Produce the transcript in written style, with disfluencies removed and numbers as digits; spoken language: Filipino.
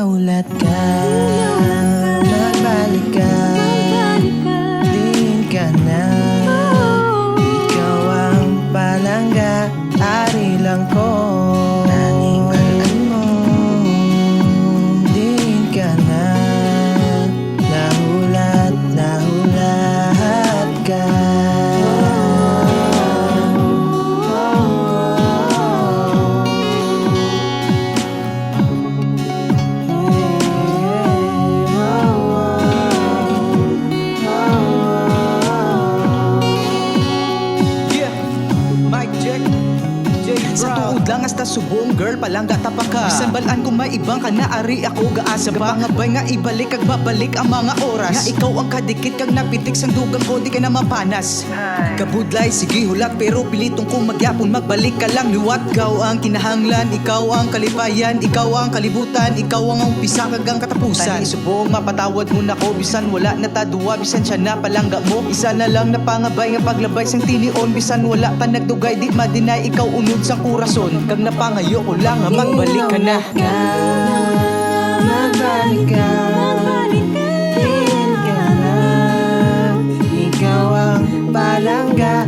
Naulat ka, nagbalik ka, din ka na. Ikaw ang palangga, ari lang ko. Naniwalaan mo, din ka na. Nahulat ka. Sa tuod lang hasta subong girl palangga tapa ka. Bisan balaan kung may ibang ka na ari ako gaasa pa. Pangabay nga ibalik kag babalik ang mga oras. Nga ikaw ang kadikit kag napitik sang dugang ko di ka na mapanas. Kabudlay sige hulak pero pilitong kung magyapon magbalik ka lang liwat. Ikaw ang kinahanglan, ikaw ang kalipayan, ikaw ang kalibutan, ikaw ang umpisa kag ang katapusan. Tani subong mapatawad mo na ko bisan wala na taduwa bisan siya na palangga mo. Isa na lang na pangabay nga paglabay sang tinion bisan wala pa nagdugay di madinay ikaw unod sang kurason kag napangayo ko lang nga magbalik ka na. Magbalik ka, din ka na. Ikaw ang palangga,